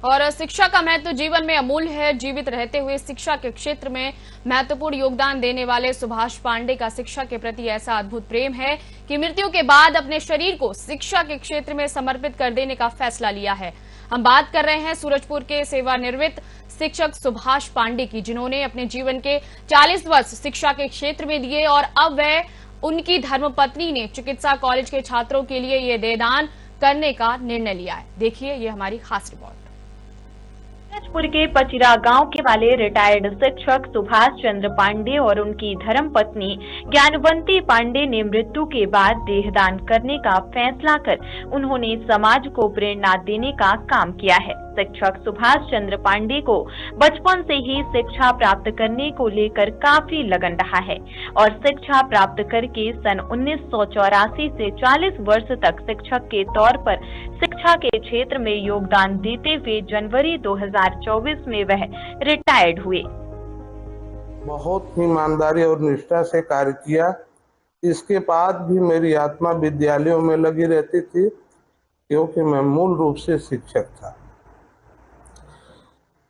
और शिक्षा का महत्व जीवन में अमूल्य है। जीवित रहते हुए शिक्षा के क्षेत्र में महत्वपूर्ण योगदान देने वाले सुभाष पांडे का शिक्षा के प्रति ऐसा अद्भुत प्रेम है कि मृत्यु के बाद अपने शरीर को शिक्षा के क्षेत्र में समर्पित कर देने का फैसला लिया है। हम बात कर रहे हैं सूरजपुर के सेवानिवृत्त शिक्षक सुभाष पांडे की, जिन्होंने अपने जीवन के 40 वर्ष शिक्षा के क्षेत्र में दिए और अब वह उनकी धर्मपत्नी ने चिकित्सा कॉलेज के छात्रों के लिए ये देहदान करने का निर्णय लिया है। देखिए ये हमारी खास रिपोर्ट। सूरजपुर के पचिरा गांव के वाले रिटायर्ड शिक्षक सुभाष चंद्र पांडे और उनकी धर्मपत्नी ज्ञानवंती पांडे ने मृत्यु के बाद देहदान करने का फैसला कर उन्होंने समाज को प्रेरणा देने का काम किया है। शिक्षक सुभाष चंद्र पांडे को बचपन से ही शिक्षा प्राप्त करने को लेकर काफी लगन रहा है और शिक्षा प्राप्त करके सन 1984 से 40 वर्ष तक शिक्षक के तौर पर शिक्षा के क्षेत्र में योगदान देते हुए जनवरी 2024 में वह रिटायर्ड हुए। बहुत ही ईमानदारी और निष्ठा से कार्य किया। इसके बाद भी मेरी आत्मा विद्यालयों में लगी रहती थी, क्योंकि मैं मूल रूप से शिक्षक था।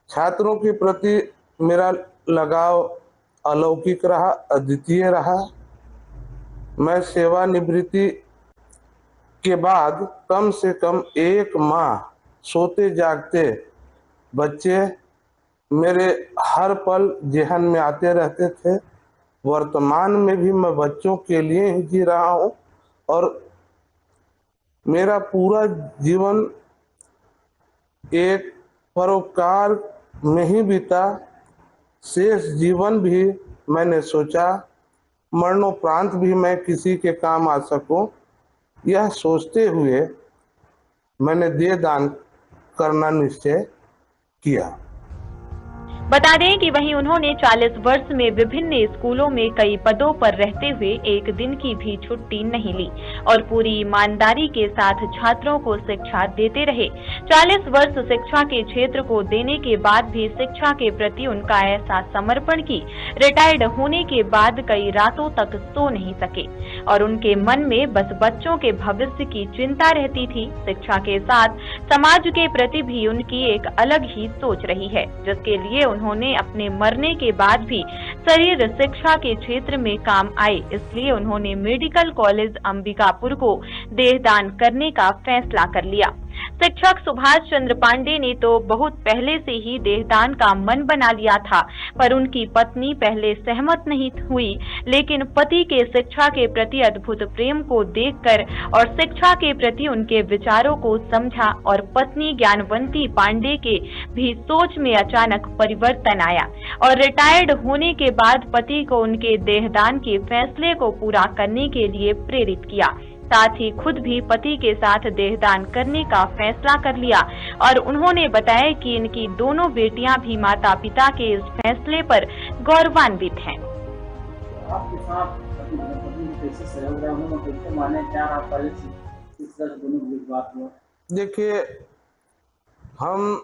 छात्रों के प्रति मेरा लगाव अलौकिक रहा, अद्वितीय रहा। मैं सेवानिवृत्ति के बाद कम से कम 1 माह सोते जागते बच्चे मेरे हर पल ज़हन में आते रहते थे। वर्तमान में भी मैं बच्चों के लिए ही जी रहा हूँ और मेरा पूरा जीवन एक परोपकार में ही बीता। शेष जीवन भी मैंने सोचा मरणोपरांत भी मैं किसी के काम आ सकूं, यह सोचते हुए मैंने देहदान करना निश्चय किया। बता दें कि वहीं उन्होंने 40 वर्ष में विभिन्न स्कूलों में कई पदों पर रहते हुए एक दिन की भी छुट्टी नहीं ली और पूरी ईमानदारी के साथ छात्रों को शिक्षा देते रहे। 40 वर्ष शिक्षा के क्षेत्र को देने के बाद भी शिक्षा के प्रति उनका ऐसा समर्पण कि रिटायर्ड होने के बाद कई रातों तक सो नहीं सके और उनके मन में बस बच्चों के भविष्य की चिंता रहती थी। शिक्षा के साथ समाज के प्रति भी उनकी एक अलग ही सोच रही है, जिसके लिए उन्होंने अपने मरने के बाद भी शरीर शिक्षा के क्षेत्र में काम आए, इसलिए उन्होंने मेडिकल कॉलेज अंबिकापुर को देहदान करने का फैसला कर लिया। शिक्षक सुभाष चंद्र पांडे ने तो बहुत पहले से ही देहदान का मन बना लिया था, पर उनकी पत्नी पहले सहमत नहीं हुई, लेकिन पति के शिक्षा के प्रति अद्भुत प्रेम को देखकर और शिक्षा के प्रति उनके विचारों को समझा और पत्नी ज्ञानवंती पांडे के भी सोच में अचानक परिवर्तन आया और रिटायर्ड होने के बाद पति को उनके देहदान के फैसले को पूरा करने के लिए प्रेरित किया। साथ ही खुद भी पति के साथ देहदान करने का फैसला कर लिया और उन्होंने बताया कि इनकी दोनों बेटियां भी माता पिता के इस फैसले पर गौरवान्वित हैं। आपके साथ कैसे सहयोग रहा हूं, कैसे माने क्या आप पहले इस तरह दोनों बात हुआ? देखिए, हम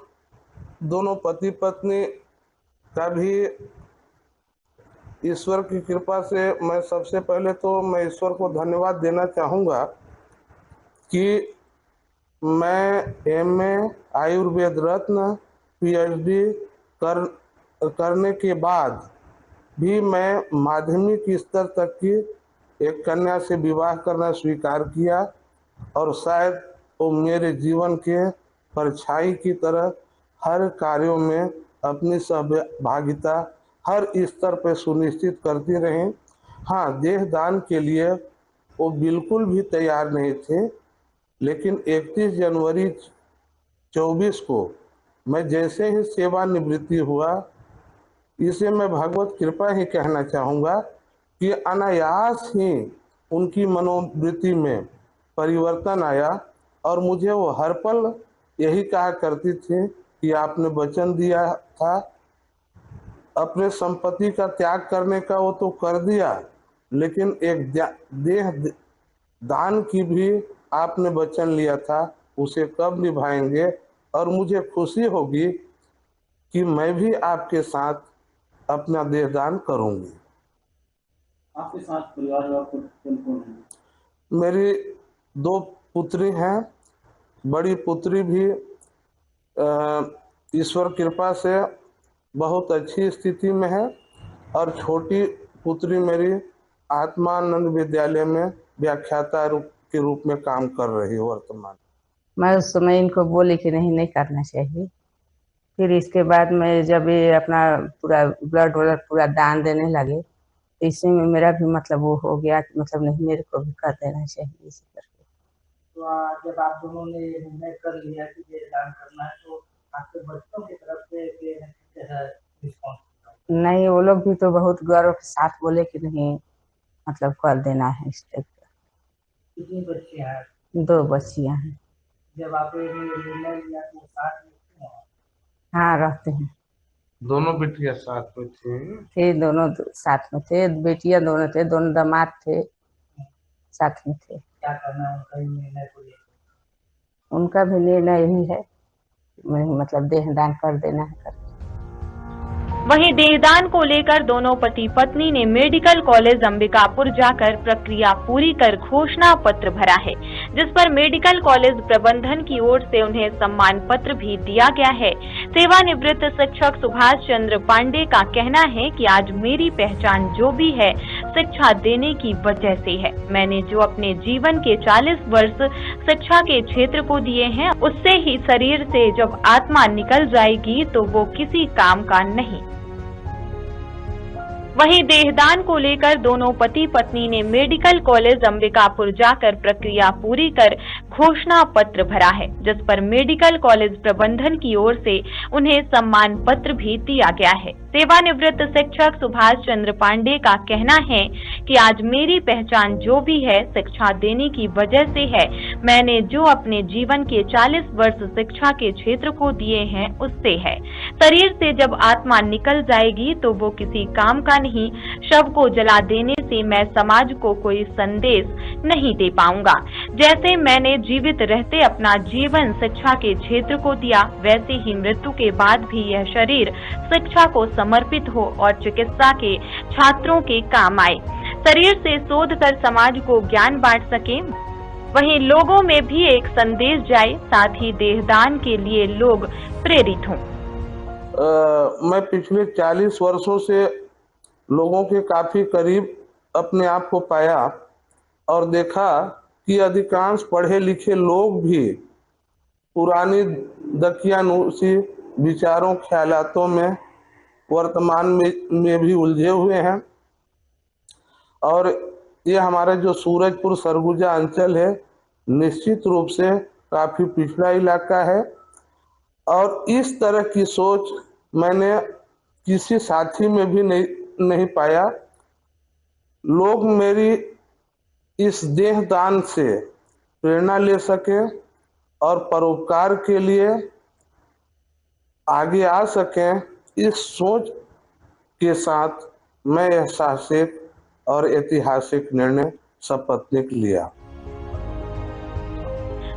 दोनों पति पत्नी का भी ईश्वर की कृपा से मैं सबसे पहले तो मैं ईश्वर को धन्यवाद देना चाहूँगा कि मैं MA आयुर्वेद रत्न PhD करने के बाद भी मैं माध्यमिक स्तर तक की एक कन्या से विवाह करना स्वीकार किया और शायद वो मेरे जीवन के परछाई की तरह हर कार्यों में अपनी सहभागिता हर स्तर पर सुनिश्चित करती रहीं। हाँ, देहदान के लिए वो बिल्कुल भी तैयार नहीं थे, लेकिन 31 जनवरी 24 को मैं जैसे ही सेवानिवृत्ति हुआ, इसे मैं भगवत कृपा ही कहना चाहूँगा कि अनायास ही उनकी मनोवृत्ति में परिवर्तन आया और मुझे वो हर पल यही कहा करती थी कि आपने वचन दिया था, अपने संपत्ति का त्याग करने का वो तो कर दिया, लेकिन एक देह दान की भी आपने वचन लिया था, उसे कब निभाएंगे? और मुझे खुशी होगी कि मैं भी आपके साथ अपना देहदान करूंगी। आपके साथ परिवार में कौन-कौन है? मेरी 2 पुत्री हैं। बड़ी पुत्री भी ईश्वर कृपा से बहुत अच्छी स्थिति में है और छोटी पुत्री मेरी आत्मानंद विद्यालय में व्याख्याता के रूप में काम कर रही है वर्तमान। मैं उस समय इनको बोली कि नहीं करना चाहिए। फिर इसके बाद मैं जब ये अपना पूरा ब्लड पूरा दान देने लगे तो इसी में मेरा भी मतलब वो हो गया कि मतलब नहीं, मेरे को भी कर देना चाहिए इसी करके। तो जब आप दोनों ने निर्णय कर लिया कि ये दान करना है तो आपके बच्चों की तरफ से रिस्पॉन्स? नहीं, वो लोग भी तो बहुत गौरव के साथ बोले कि नहीं मतलब कर देना है इस टाइप का। कितनी बच्चियां हैं? 2 बच्चियां हैं। जब आप निर्णय लिया तो साथ में क्यों? हाँ, रहते हैं। दोनों बेटियां साथ में थे, दोनों साथ में थे, बेटियां दोनों थे, दोनों दामाद थे, साथ में थे। क्या करना है उनका निर्णय को लेकर? उनका भी निर्णय यही है मतलब देहदान कर देना है। वहीं देहदान को लेकर दोनों पति पत्नी ने मेडिकल कॉलेज अंबिकापुर जाकर प्रक्रिया पूरी कर घोषणा पत्र भरा है, जिस पर मेडिकल कॉलेज प्रबंधन की ओर से उन्हें सम्मान पत्र भी दिया गया है। सेवानिवृत्त शिक्षक सुभाष चंद्र पांडे का कहना है कि आज मेरी पहचान जो भी है शिक्षा देने की वजह से है। मैंने जो अपने जीवन के 40 वर्ष शिक्षा के क्षेत्र को दिए हैं, उससे ही शरीर से जब आत्मा निकल जाएगी तो वो किसी काम का नहीं। वहीं देहदान को लेकर दोनों पति पत्नी ने मेडिकल कॉलेज अंबिकापुर जाकर प्रक्रिया पूरी कर घोषणा पत्र भरा है, जिस पर मेडिकल कॉलेज प्रबंधन की ओर से उन्हें सम्मान पत्र भी दिया गया है। सेवानिवृत्त शिक्षक सुभाष चंद्र पांडे का कहना है कि आज मेरी पहचान जो भी है शिक्षा देने की वजह से है। मैंने जो अपने जीवन के 40 वर्ष शिक्षा के क्षेत्र को दिए हैं उससे है। शरीर से जब आत्मा निकल जाएगी तो वो किसी काम का नहीं। शव को जला देने से मैं समाज को कोई संदेश नहीं दे पाऊंगा। जैसे मैंने जीवित रहते अपना जीवन शिक्षा के क्षेत्र को दिया, वैसे ही मृत्यु के बाद भी यह शरीर शिक्षा को समर्पित हो और चिकित्सा के छात्रों के काम आए। शरीर से शोध कर समाज को ज्ञान बांट सके, वहीं लोगों में भी एक संदेश जाए, साथ ही देहदान के लिए लोग प्रेरित हों। मैं पिछले 40 वर्षों से लोगों के काफी करीब अपने आप को पाया और देखा कि अधिकांश पढ़े लिखे लोग भी पुरानी दकियानूसी विचारों ख्यालातों में वर्तमान में भी उलझे हुए हैं। और ये हमारा जो सूरजपुर सरगुजा अंचल है निश्चित रूप से काफी पिछड़ा इलाका है और इस तरह की सोच मैंने किसी साथी में भी नहीं पाया। लोग मेरी इस देहदान से प्रेरणा ले सके और परोपकार के लिए आगे आ सकें, इस सोच के साथ मैं यह साहसिक और ऐतिहासिक निर्णय सपत्नीक लिया।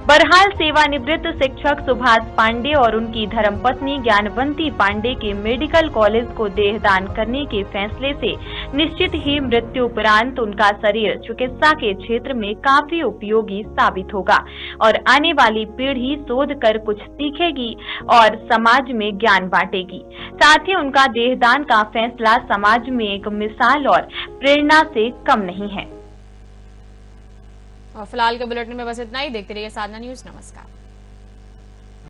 बहरहाल सेवानिवृत्त शिक्षक सुभाष पांडे और उनकी धर्मपत्नी ज्ञानवंती पांडे के मेडिकल कॉलेज को देहदान करने के फैसले से निश्चित ही मृत्यु उपरांत उनका शरीर चिकित्सा के क्षेत्र में काफी उपयोगी साबित होगा और आने वाली पीढ़ी शोध कर कुछ सीखेगी और समाज में ज्ञान बांटेगी। साथ ही उनका देहदान का फैसला समाज में एक मिसाल और प्रेरणा से कम नहीं है। और फिलहाल के बुलेटिन में बस इतना ही। देखते रहिए साधना न्यूज। नमस्कार।